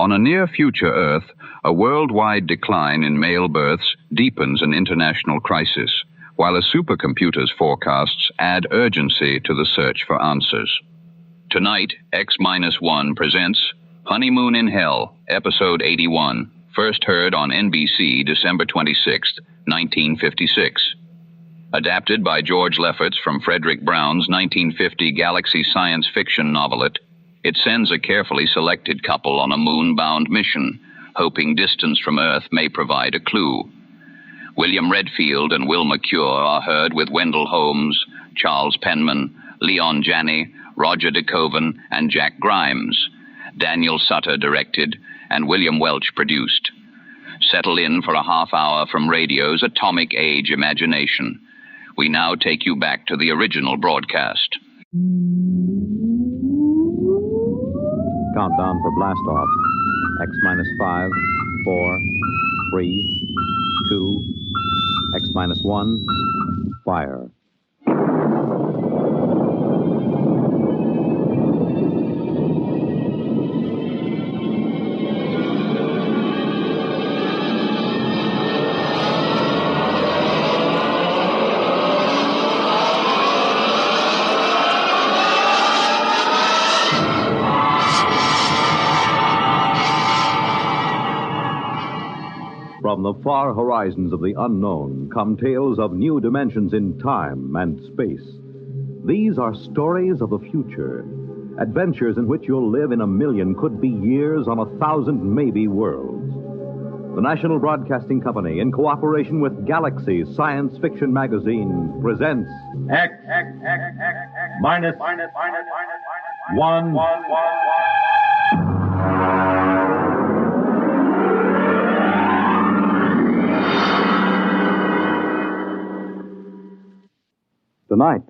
On a near-future Earth, a worldwide decline in male births deepens an international crisis, while a supercomputer's forecasts add urgency to the search for answers. Tonight, X-1 presents Honeymoon in Hell, Episode 81, first heard on NBC December 26, 1956. Adapted by George Lefferts from Frederick Brown's 1950 Galaxy science fiction novelette, it sends a carefully selected couple on a moon-bound mission, hoping distance from Earth may provide a clue. William Redfield and Wilma Cure are heard with Wendell Holmes, Charles Penman, Leon Janney, Roger De Koven, and Jack Grimes. Daniel Sutter directed, and William Welch produced. Settle in for a half hour from radio's atomic age imagination. We now take you back to the original broadcast. Countdown for blast-off. X-5, 4, 3, 2, X-1, fire. From the far horizons of the unknown come tales of new dimensions in time and space. These are stories of the future, adventures in which you'll live in a million could-be years on 1,000 maybe worlds. The National Broadcasting Company, in cooperation with Galaxy Science Fiction Magazine, presents X minus one. Tonight,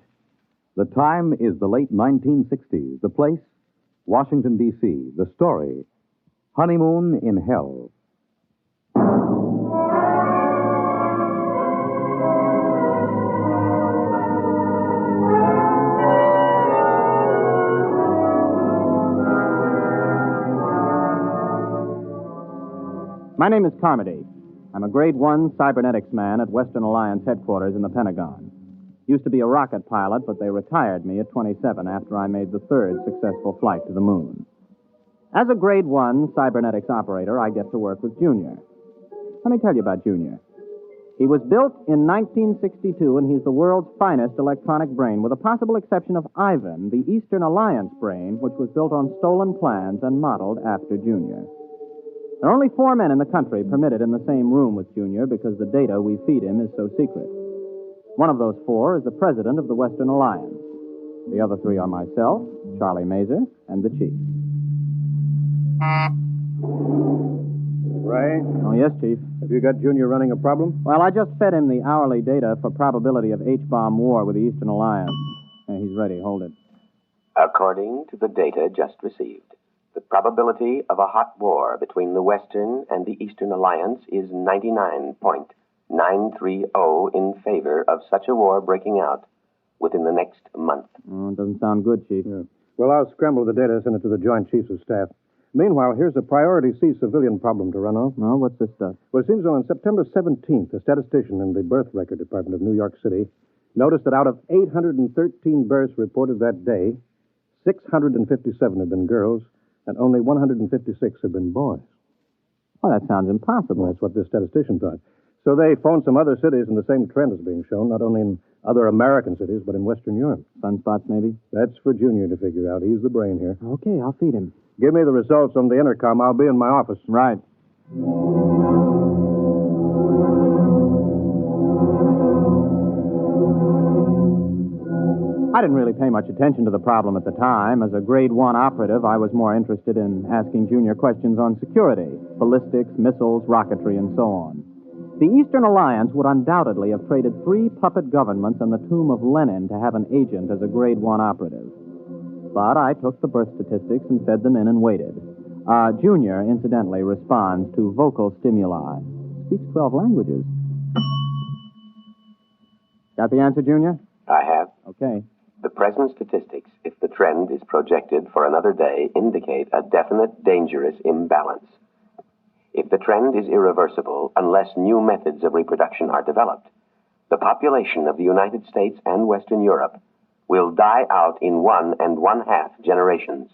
the time is the late 1960s. The place, Washington, D.C. The story, Honeymoon in Hell. My name is Carmody. I'm a Grade 1 cybernetics man at Western Alliance headquarters in the Pentagon. Used to be a rocket pilot, but they retired me at 27 after I made the third successful flight to the moon. As a Grade 1 cybernetics operator, I get to work with Junior. Let me tell you about Junior. He was built in 1962, and he's the world's finest electronic brain, with the possible exception of Ivan, the Eastern Alliance brain, which was built on stolen plans and modeled after Junior. There are only 4 men in the country permitted in the same room with Junior because the data we feed him is so secret. One of those 4 is the president of the Western Alliance. The other 3 are myself, Charlie Mazer, and the chief. Ray? Oh, yes, Chief. Have you got Junior running a problem? Well, I just fed him the hourly data for probability of H-bomb war with the Eastern Alliance. He's ready. Hold it. According to the data just received, the probability of a hot war between the Western and the Eastern Alliance is 99.930 in favor of such a war breaking out within the next month. Oh, it doesn't sound good, Chief. Yeah. Well, I'll scramble the data and send it to the Joint Chiefs of Staff. Meanwhile, here's a priority C civilian problem to run off. Oh, what's this stuff? Well, it seems on September 17th, a statistician in the Birth Record Department of New York City noticed that out of 813 births reported that day, 657 had been girls, and only 156 had been boys. Oh, that sounds impossible. Well, that's what this statistician thought. So they phoned some other cities, and the same trend is being shown, not only in other American cities, but in Western Europe. Sunspots, maybe? That's for Junior to figure out. He's the brain here. Okay, I'll feed him. Give me the results on the intercom. I'll be in my office. Right. I didn't really pay much attention to the problem at the time. As a Grade 1 operative, I was more interested in asking Junior questions on security, ballistics, missiles, rocketry, and so on. The Eastern Alliance would undoubtedly have traded 3 puppet governments and the tomb of Lenin to have an agent as a Grade 1 operative. But I took the birth statistics and fed them in and waited. Junior, incidentally, responds to vocal stimuli. Speaks 12 languages. Got the answer, Junior? I have. Okay. The present statistics, if the trend is projected for another day, indicate a definite dangerous imbalance. If the trend is irreversible, unless new methods of reproduction are developed, the population of the United States and Western Europe will die out in 1 1/2 generations.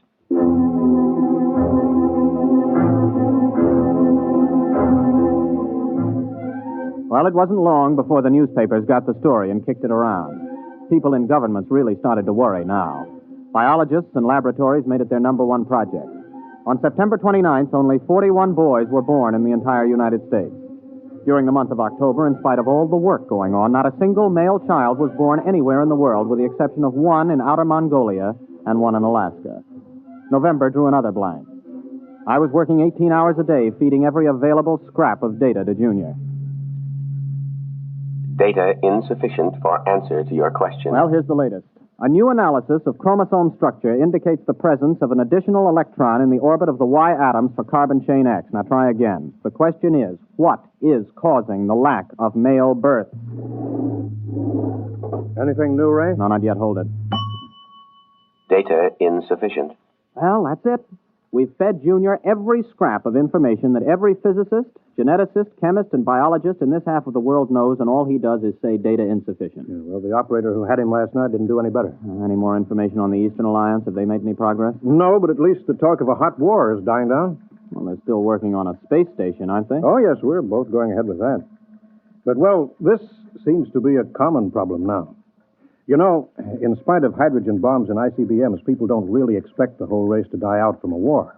Well, it wasn't long before the newspapers got the story and kicked it around. People in governments really started to worry now. Biologists and laboratories made it their number one project. On September 29th, only 41 boys were born in the entire United States. During the month of October, in spite of all the work going on, not a single male child was born anywhere in the world, with the exception of one in outer Mongolia and one in Alaska. November drew another blank. I was working 18 hours a day, feeding every available scrap of data to Junior. Data insufficient for answer to your question. Well, here's the latest. A new analysis of chromosome structure indicates the presence of an additional electron in the orbit of the Y atoms for carbon chain X. Now try again. The question is, what is causing the lack of male birth? Anything new, Ray? No, not yet. Hold it. Data insufficient. Well, that's it. We've fed Junior every scrap of information that every physicist, geneticist, chemist, and biologist in this half of the world knows, and all he does is say data insufficient. Yeah, well, the operator who had him last night didn't do any better. Any more information on the Eastern Alliance? Have they made any progress? No, but at least the talk of a hot war is dying down. Well, they're still working on a space station, aren't they? Oh, yes, we're both going ahead with that. But, well, this seems to be a common problem now. You know, in spite of hydrogen bombs and ICBMs, people don't really expect the whole race to die out from a war.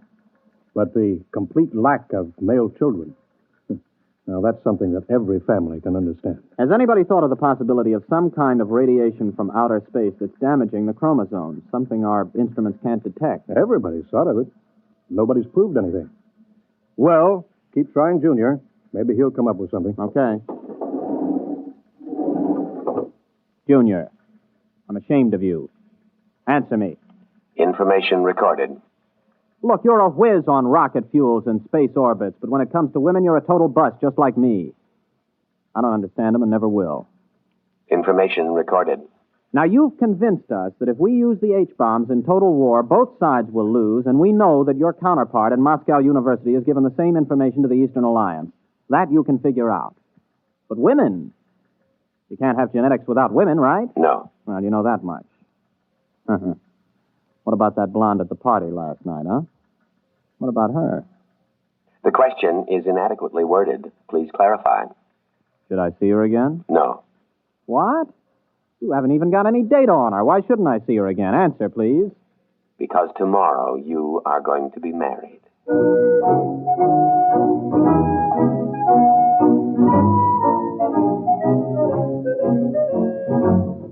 But the complete lack of male children, now that's something that every family can understand. Has anybody thought of the possibility of some kind of radiation from outer space that's damaging the chromosomes, something our instruments can't detect? Everybody's thought of it. Nobody's proved anything. Well, keep trying, Junior. Maybe he'll come up with something. Okay. Junior, I'm ashamed of you. Answer me. Information recorded. Look, you're a whiz on rocket fuels and space orbits, but when it comes to women, you're a total bust, just like me. I don't understand them and never will. Information recorded. Now, you've convinced us that if we use the H-bombs in total war, both sides will lose, and we know that your counterpart at Moscow University has given the same information to the Eastern Alliance. That you can figure out. But women, you can't have genetics without women, right? No. Well, you know that much. What about that blonde at the party last night, huh? What about her? The question is inadequately worded. Please clarify. Should I see her again? No. What? You haven't even got any data on her. Why shouldn't I see her again? Answer, please. Because tomorrow you are going to be married.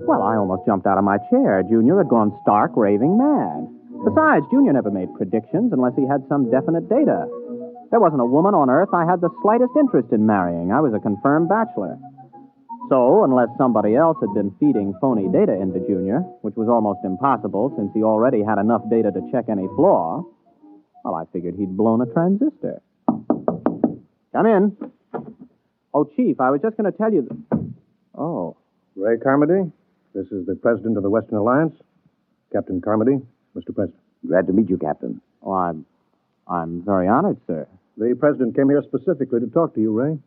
Well, I almost jumped out of my chair. Junior had gone stark, raving mad. Besides, Junior never made predictions unless he had some definite data. There wasn't a woman on Earth I had the slightest interest in marrying. I was a confirmed bachelor. So, unless somebody else had been feeding phony data into Junior, which was almost impossible since he already had enough data to check any flaw, well, I figured he'd blown a transistor. Come in. Oh, Chief, I was just going to tell you Oh. Ray Carmody, this is the president of the Western Alliance. Captain Carmody, Mr. President. Glad to meet you, Captain. Oh, I'm very honored, sir. The president came here specifically to talk to you, Ray.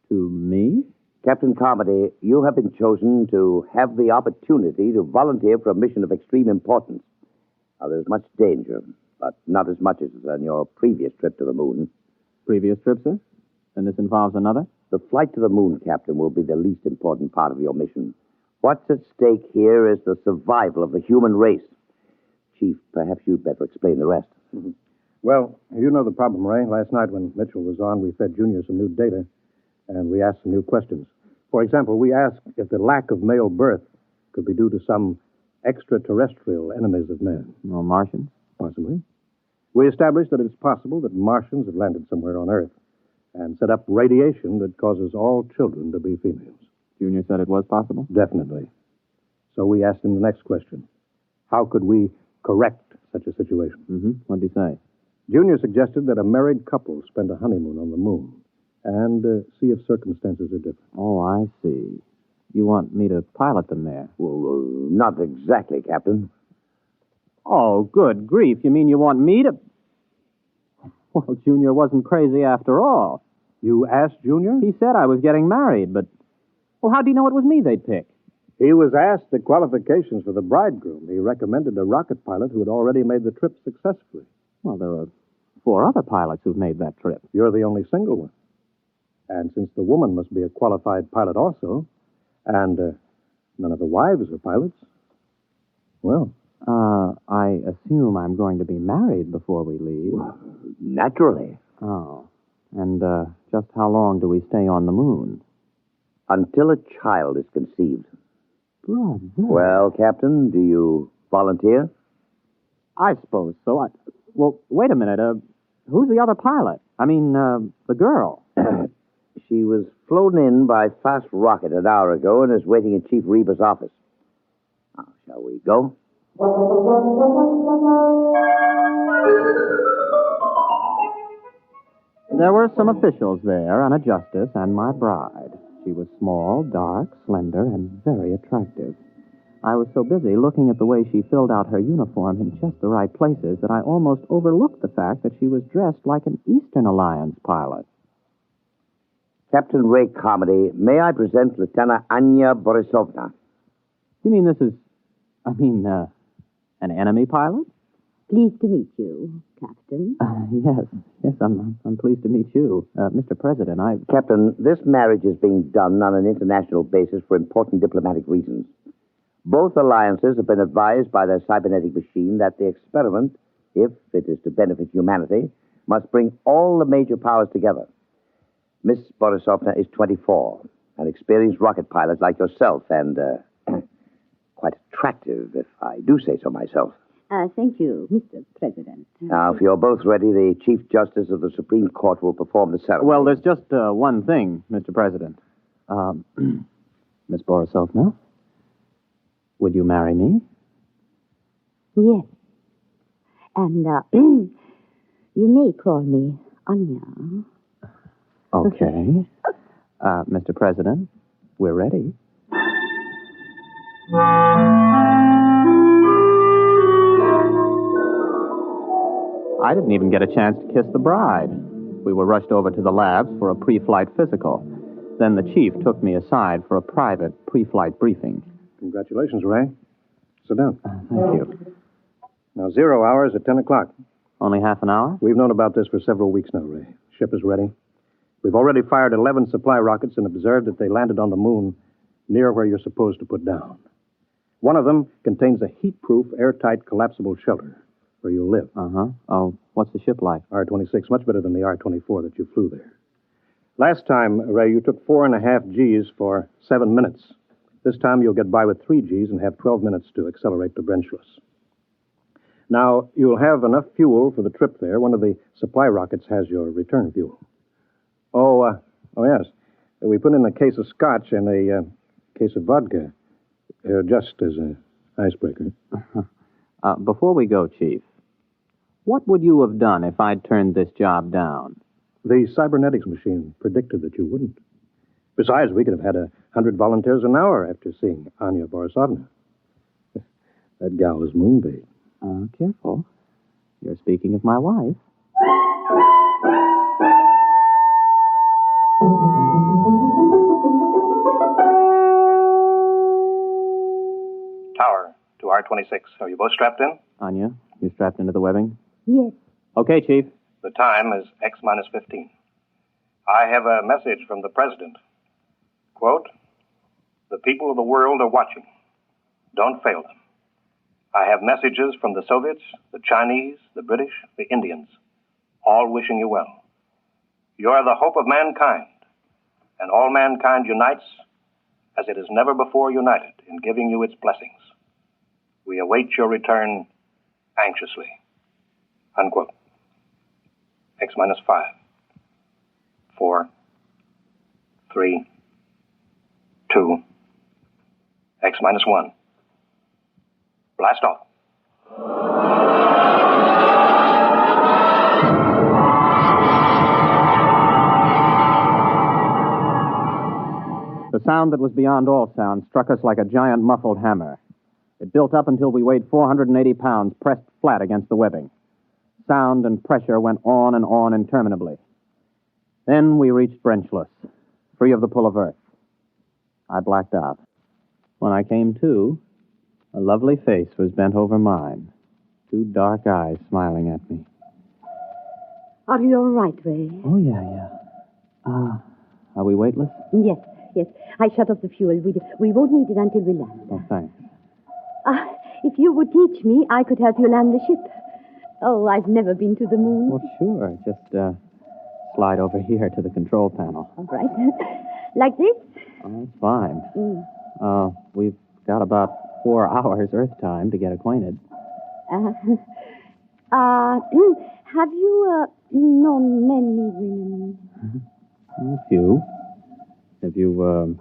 To me? Captain Carmody, you have been chosen to have the opportunity to volunteer for a mission of extreme importance. Now, there's much danger, but not as much as on your previous trip to the moon. Previous trip, sir? And this involves another? The flight to the moon, Captain, will be the least important part of your mission. What's at stake here is the survival of the human race. Chief, perhaps you'd better explain the rest. Mm-hmm. Well, you know the problem, Ray. Last night when Mitchell was on, we fed Junior some new data, and we asked some new questions. For example, we asked if the lack of male birth could be due to some extraterrestrial enemies of man. Or Martians? Possibly. We established that it's possible that Martians have landed somewhere on Earth and set up radiation that causes all children to be females. Junior said it was possible? Definitely. So we asked him the next question. How could we correct such a situation? Mm-hmm. What did he say? Junior suggested that a married couple spend a honeymoon on the moon and see if circumstances are different. Oh, I see. You want me to pilot them there? Well, not exactly, Captain. Oh, good grief. You mean you want me to... Well, Junior wasn't crazy after all. You asked Junior? He said I was getting married, but... Well, how do you know it was me they'd pick? He was asked the qualifications for the bridegroom. He recommended a rocket pilot who had already made the trip successfully. Well, there are 4 other pilots who've made that trip. You're the only single one. And since the woman must be a qualified pilot also, and none of the wives are pilots, well... I assume I'm going to be married before we leave. Well, naturally. Oh. And, just how long do we stay on the moon? Until a child is conceived. Brother. Well, Captain, do you volunteer? I suppose so. Well, wait a minute. Who's the other pilot? I mean, the girl. She was flown in by fast rocket an hour ago and is waiting in Chief Reba's office. Now, shall we go? There were some officials there, and a justice, and my bride. She was small, dark, slender, and very attractive. I was so busy looking at the way she filled out her uniform in just the right places that I almost overlooked the fact that she was dressed like an Eastern Alliance pilot. Captain Ray Carmody, may I present Lieutenant Anya Borisovna? You mean this is... an enemy pilot? Pleased to meet you, Captain. Yes, I'm pleased to meet you. Mr. President, Captain, this marriage is being done on an international basis for important diplomatic reasons. Both alliances have been advised by their cybernetic machine that the experiment, if it is to benefit humanity, must bring all the major powers together. Miss Borisovna is 24, an experienced rocket pilot like yourself, and quite attractive, if I do say so myself. Thank you, Mr. President. Now, if you're both ready, the Chief Justice of the Supreme Court will perform the ceremony. Well, there's just one thing, Mr. President. Miss Borisovna, would you marry me? Yes. And you may call me Anya. Okay. Mr. President, we're ready. I didn't even get a chance to kiss the bride. We were rushed over to the labs for a pre-flight physical. Then the chief took me aside for a private pre-flight briefing. Congratulations, Ray. Sit down. Thank you. Now, 0 hours at 10 o'clock. Only half an hour? We've known about this for several weeks now, Ray. Ship is ready. We've already fired 11 supply rockets and observed that they landed on the moon near where you're supposed to put down. One of them contains a heat-proof, airtight, collapsible shelter where you'll live. Uh-huh. Oh, what's the ship like? R-26, much better than the R-24 that you flew there. Last time, Ray, you took 4.5 Gs for 7 minutes. This time you'll get by with 3 Gs and have 12 minutes to accelerate to Brenschluss. Now, you'll have enough fuel for the trip there. One of the supply rockets has your return fuel. Oh, yes. We put in a case of scotch and a case of vodka, just as an icebreaker. Before we go, Chief, what would you have done if I'd turned this job down? The cybernetics machine predicted that you wouldn't. Besides, we could have had 100 volunteers an hour after seeing Anya Borisovna. That gal was moonbait. Careful. You're speaking of my wife. Tower to R-26. Are you both strapped in? Anya, you strapped into the webbing? Yes. Okay, Chief. The time is X-15. I have a message from the President. Quote, "The people of the world are watching. Don't fail them. I have messages from the Soviets, the Chinese, the British, the Indians, all wishing you well. You are the hope of mankind, and all mankind unites as it has never before united in giving you its blessings. We await your return anxiously." Unquote. X-5. 4, 3, 2, X-1. Blast off. The sound that was beyond all sound struck us like a giant muffled hammer. It built up until we weighed 480 pounds, pressed flat against the webbing. Sound and pressure went on and on interminably. Then we reached Brenchless, free of the pull of Earth. I blacked out. When I came to, a lovely face was bent over mine, 2 dark eyes smiling at me. Are you all right, Ray? Oh, yeah. Are we weightless? Yes. I shut off the fuel. We won't need it until we land. Oh, thanks. If you would teach me, I could help you land the ship. Oh, I've never been to the moon. Well, sure. Just slide over here to the control panel. All right. Like this? Oh, that's fine. We've got about 4 hours Earth time to get acquainted. Have you known many women? A few. Have you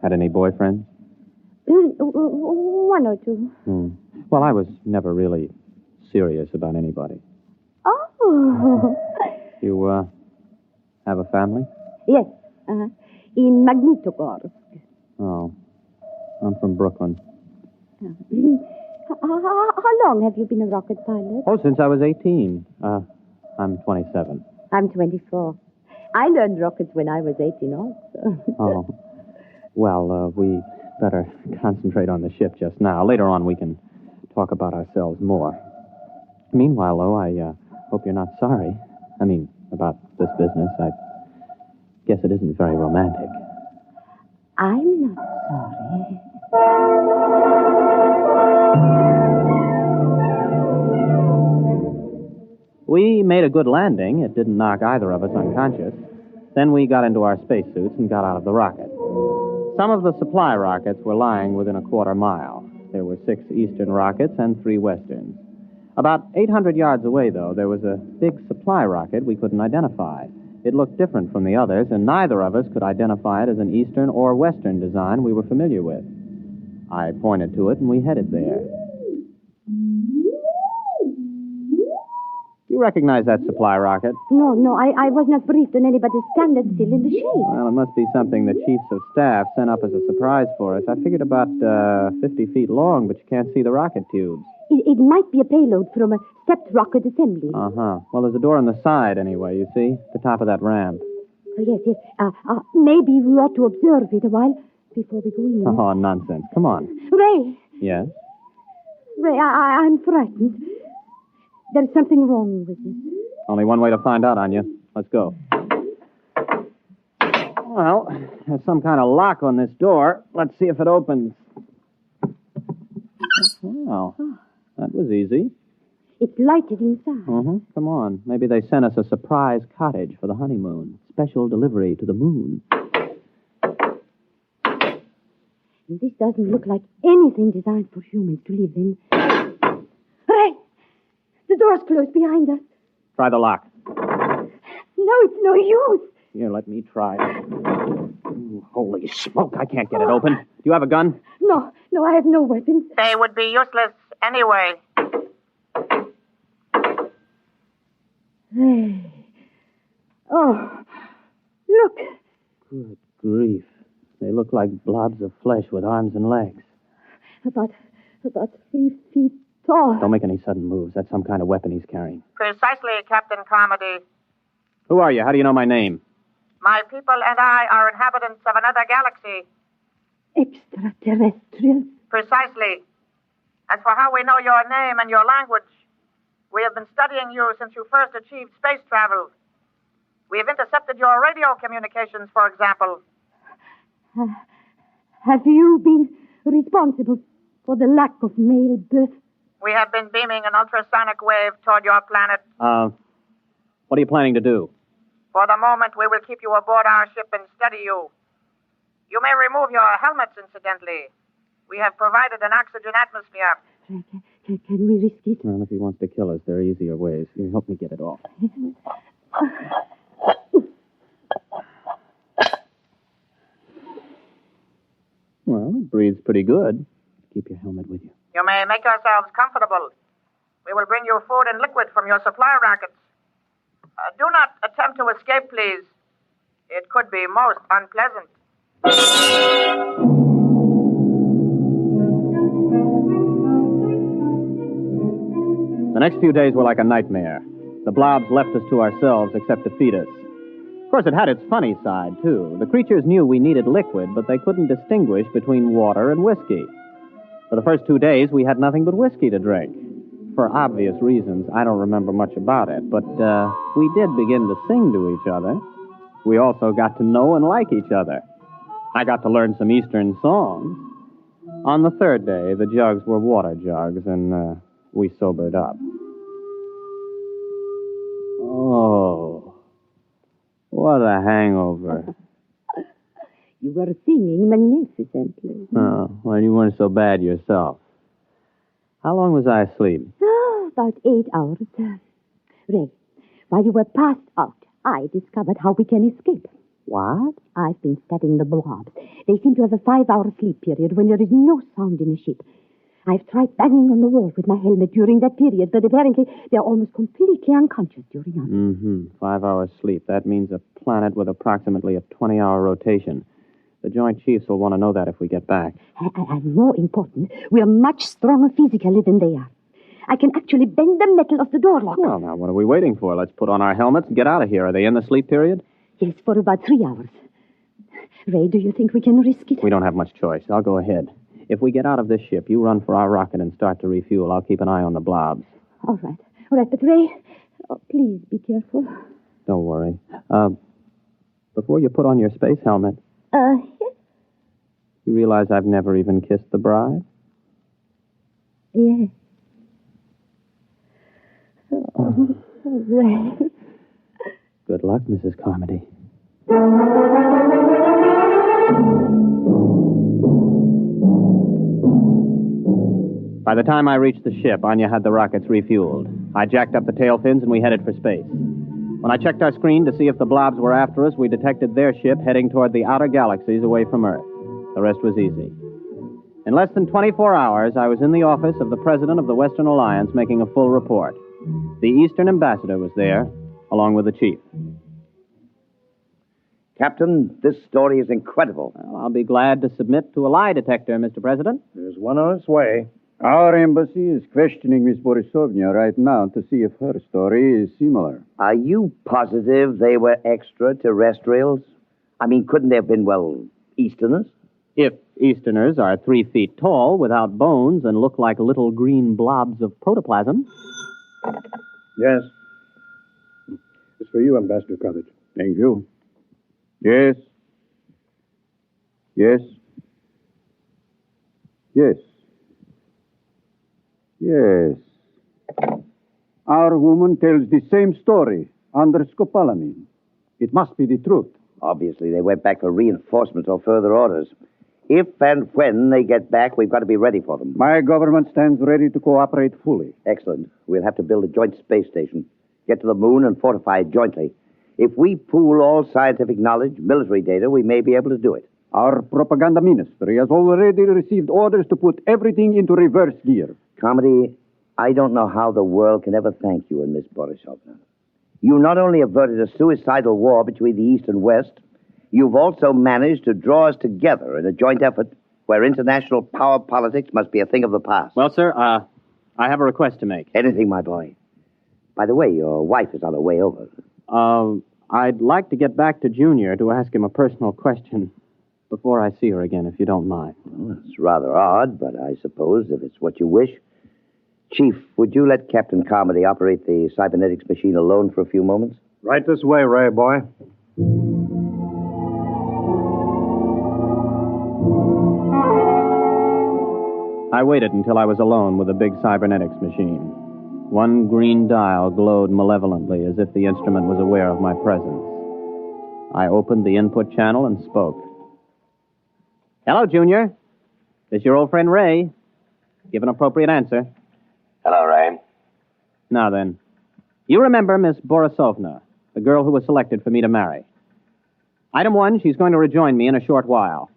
had any boyfriends? 1 or 2. Well, I was never really serious about anybody. Oh. You have a family? Yes. In Magnitogorsk. Oh. I'm from Brooklyn. How long have you been a rocket pilot? Oh, since I was 18. I'm 27. I'm 24. I learned rockets when I was 18 also. Oh. Well, we better concentrate on the ship just now. Later on, we can talk about ourselves more. Meanwhile, though, I hope you're not sorry. I mean, about this business. I guess it isn't very romantic. I'm not sorry. We made a good landing. It didn't knock either of us unconscious. Then we got into our spacesuits and got out of the rocket. Some of the supply rockets were lying within a quarter mile. There were 6 eastern rockets and 3 westerns. About 800 yards away, though, there was a big supply rocket we couldn't identify. It looked different from the others, and neither of us could identify it as an eastern or western design we were familiar with. I pointed to it, and we headed there. You recognize that supply rocket? No, I was not briefed on anybody's standard still in the shade. Well, it must be something the chiefs of staff sent up as a surprise for us. I figured about 50 feet long, but you can't see the rocket tubes. It might be a payload from a stepped rocket assembly. Uh-huh. Well, there's a door on the side, anyway, you see? The top of that ramp. Oh, yes. Maybe we ought to observe it a while before we go in. Oh, nonsense. Come on. Ray! Yes? Ray, I'm frightened. There's something wrong with this. Only one way to find out, Anya. Let's go. Well, there's some kind of lock on this door. Let's see if it opens. Well, that was easy. It's lighted inside. Come on. Maybe they sent us a surprise cottage for the honeymoon. Special delivery to the moon. This doesn't look like anything designed for humans to live in. Ray! The door's closed behind us. Try the lock. No, it's no use. Here, let me try. Ooh, holy smoke, I can't get it open. Do you have a gun? No, I have no weapons. They would be useless anyway. Ray. Oh, look. Good grief. They look like blobs of flesh with arms and legs. About 3 feet tall. Don't make any sudden moves. That's some kind of weapon he's carrying. Precisely, Captain Carmody. Who are you? How do you know my name? My people and I are inhabitants of another galaxy. Extraterrestrials? Precisely. As for how we know your name and your language, we have been studying you since you first achieved space travel. We have intercepted your radio communications, for example. Have you been responsible for the lack of male birth? We have been beaming an ultrasonic wave toward your planet. What are you planning to do? For the moment, we will keep you aboard our ship and study you. You may remove your helmets, incidentally. We have provided an oxygen atmosphere. Can we risk it? Well, if he wants to kill us, there are easier ways. Here, help me get it off. Well, it breathes pretty good. Keep your helmet with you. You may make yourselves comfortable. We will bring you food and liquid from your supply rockets. Do not attempt to escape, please. It could be most unpleasant. The next few days were like a nightmare. The blobs left us to ourselves except to feed us. Of course, it had its funny side, too. The creatures knew we needed liquid, but they couldn't distinguish between water and whiskey. For the first 2 days, we had nothing but whiskey to drink. For obvious reasons, I don't remember much about it, but we did begin to sing to each other. We also got to know and like each other. I got to learn some Eastern songs. On the third day, the jugs were water jugs, and we sobered up. Oh, what a hangover. You were singing magnificently. Oh, well, you weren't so bad yourself. How long was I asleep? About 8 hours. Ray, while you were passed out, I discovered how we can escape. What? I've been studying the blobs. They seem to have a 5-hour sleep period when there is no sound in a ship. I've tried banging on the wall with my helmet during that period, but apparently they're almost completely unconscious during ours. 5 hours sleep. That means a planet with approximately a 20-hour rotation. The Joint Chiefs will want to know that if we get back. And more important, we're much stronger physically than they are. I can actually bend the metal of the door lock. Well, now, what are we waiting for? Let's put on our helmets and get out of here. Are they in the sleep period? Yes, for about 3 hours. Ray, do you think we can risk it? We don't have much choice. I'll go ahead. If we get out of this ship, you run for our rocket and start to refuel. I'll keep an eye on the blobs. All right, but Ray, please be careful. Don't worry. Before you put on your space helmet... Yes? You realize I've never even kissed the bride? Yes. Oh, Ray. Good luck, Mrs. Carmody. By the time I reached the ship, Anya had the rockets refueled. I jacked up the tail fins and we headed for space. When I checked our screen to see if the blobs were after us, we detected their ship heading toward the outer galaxies away from Earth. The rest was easy. In less than 24 hours, I was in the office of the President of the Western Alliance making a full report. The Eastern Ambassador was there, along with the Chief. Captain, this story is incredible. Well, I'll be glad to submit to a lie detector, Mr. President. There's one on its way. Our embassy is questioning Miss Borisovna right now to see if her story is similar. Are you positive they were extraterrestrials? I mean, couldn't they have been, Easterners? If Easterners are 3 feet tall, without bones, and look like little green blobs of protoplasm. Yes. It's for you, Ambassador Covet. Thank you. Yes. Yes. Yes. Yes. Our woman tells the same story under scopolamine. It must be the truth. Obviously, they went back for reinforcements or further orders. If and when they get back, we've got to be ready for them. My government stands ready to cooperate fully. Excellent. We'll have to build a joint space station, get to the moon, and fortify it jointly. If we pool all scientific knowledge, military data, we may be able to do it. Our propaganda ministry has already received orders to put everything into reverse gear. Carmody, I don't know how the world can ever thank you and Miss Borisovna. You not only averted a suicidal war between the East and West, you've also managed to draw us together in a joint effort where international power politics must be a thing of the past. Well, sir, I have a request to make. Anything, my boy. By the way, your wife is on her way over. I'd like to get back to Junior to ask him a personal question before I see her again, if you don't mind. Well, it's rather odd, but I suppose if it's what you wish. Chief, would you let Captain Carmody operate the cybernetics machine alone for a few moments? Right this way, Ray, boy. I waited until I was alone with the big cybernetics machine. One green dial glowed malevolently as if the instrument was aware of my presence. I opened the input channel and spoke. Hello, Junior. This is your old friend Ray. Give an appropriate answer. Hello, Ray. Now then, you remember Miss Borisovna, the girl who was selected for me to marry. Item 1, she's going to rejoin me in a short while.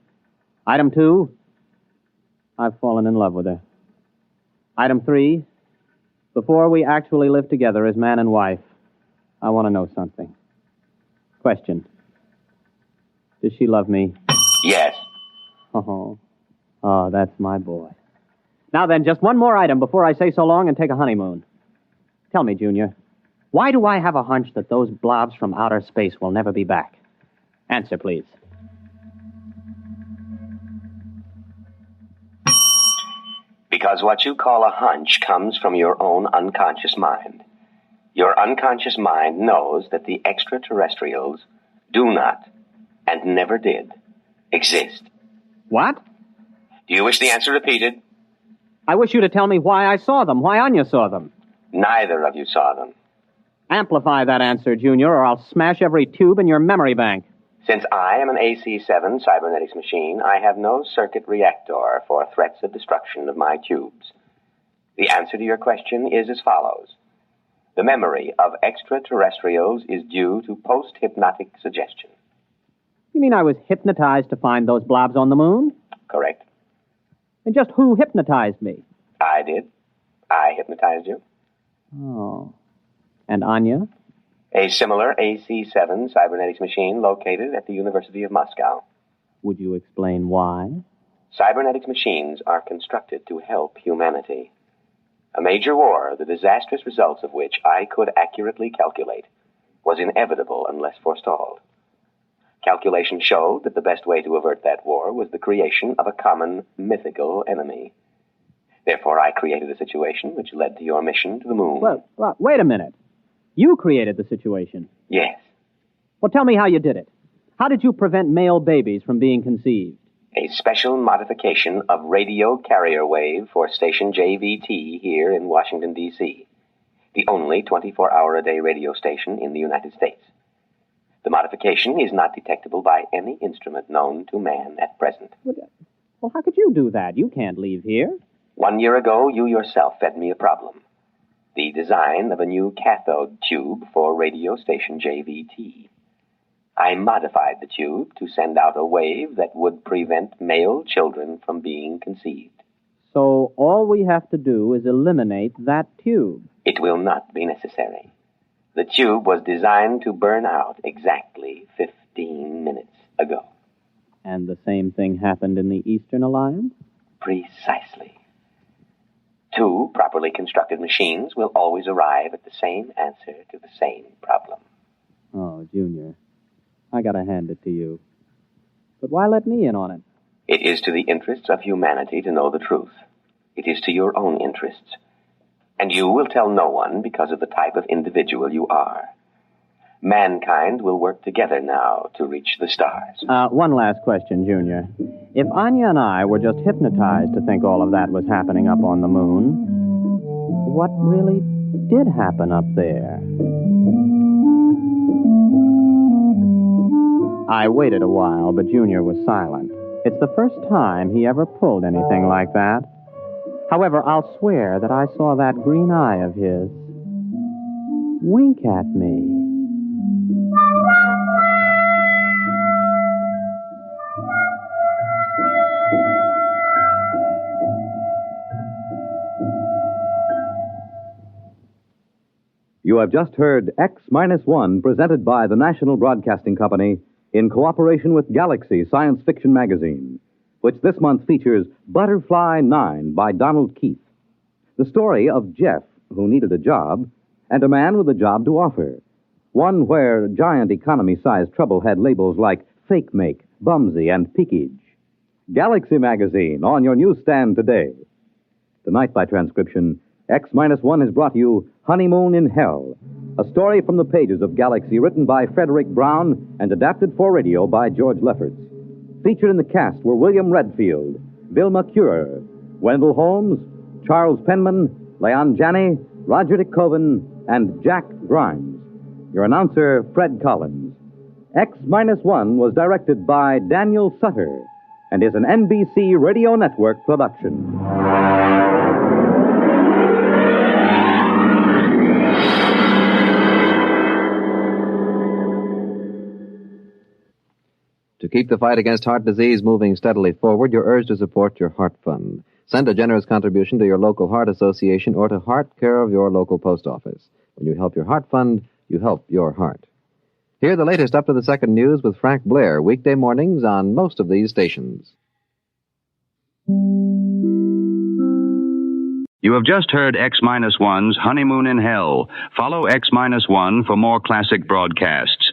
Item 2, I've fallen in love with her. Item 3, before we actually live together as man and wife, I want to know something. Question. Does she love me? Yes. Oh, that's my boy. Now then, just one more item before I say so long and take a honeymoon. Tell me, Junior, why do I have a hunch that those blobs from outer space will never be back? Answer, please. Because what you call a hunch comes from your own unconscious mind. Your unconscious mind knows that the extraterrestrials do not, and never did, exist. What? Do you wish the answer repeated? I wish you to tell me why I saw them, why Anya saw them. Neither of you saw them. Amplify that answer, Junior, or I'll smash every tube in your memory bank. Since I am an AC-7 cybernetics machine, I have no circuit reactor for threats of destruction of my tubes. The answer to your question is as follows. The memory of extraterrestrials is due to post-hypnotic suggestion. You mean I was hypnotized to find those blobs on the moon? Correct. And just who hypnotized me? I did. I hypnotized you. Oh. And Anya? A similar AC-7 cybernetics machine located at the University of Moscow. Would you explain why? Cybernetics machines are constructed to help humanity. A major war, the disastrous results of which I could accurately calculate, was inevitable unless forestalled. Calculation showed that the best way to avert that war was the creation of a common mythical enemy. Therefore, I created a situation which led to your mission to the moon. Well, wait a minute. You created the situation. Yes. Well, tell me how you did it. How did you prevent male babies from being conceived? A special modification of radio carrier wave for station JVT here in Washington, D.C., the only 24-hour-a-day radio station in the United States. The modification is not detectable by any instrument known to man at present. Well, how could you do that? You can't leave here. 1 year ago, you yourself fed me a problem. The design of a new cathode tube for radio station JVT. I modified the tube to send out a wave that would prevent male children from being conceived. So all we have to do is eliminate that tube. It will not be necessary. The tube was designed to burn out exactly 15 minutes ago. And the same thing happened in the Eastern Alliance? Precisely. 2 properly constructed machines will always arrive at the same answer to the same problem. Oh, Junior, I gotta hand it to you. But why let me in on it? It is to the interests of humanity to know the truth. It is to your own interests. And you will tell no one because of the type of individual you are. Mankind will work together now to reach the stars. One last question, Junior. If Anya and I were just hypnotized to think all of that was happening up on the moon, what really did happen up there? I waited a while, but Junior was silent. It's the first time he ever pulled anything like that. However, I'll swear that I saw that green eye of his wink at me. You have just heard X-1 presented by the National Broadcasting Company in cooperation with Galaxy Science Fiction Magazine, which this month features Butterfly 9 by Donald Keith. The story of Jeff, who needed a job, and a man with a job to offer. One where giant economy-sized trouble had labels like fake make, bumsy, and peakage. Galaxy Magazine on your newsstand today. Tonight, by transcription, X-1 has brought you Honeymoon in Hell, a story from the pages of Galaxy written by Frederick Brown and adapted for radio by George Lefferts. Featured in the cast were William Redfield, Vilma Curer, Wendell Holmes, Charles Penman, Leon Janney, Roger DeKoven, and Jack Grimes. Your announcer, Fred Collins. X-1 was directed by Daniel Sutter and is an NBC Radio Network production. To keep the fight against heart disease moving steadily forward, you're urged to support your Heart Fund. Send a generous contribution to your local Heart Association or to Heart, care of your local post office. When you help your Heart Fund, you help your heart. Hear the latest up-to-the-second news with Frank Blair, weekday mornings on most of these stations. You have just heard X-1's Honeymoon in Hell. Follow X-1 for more classic broadcasts.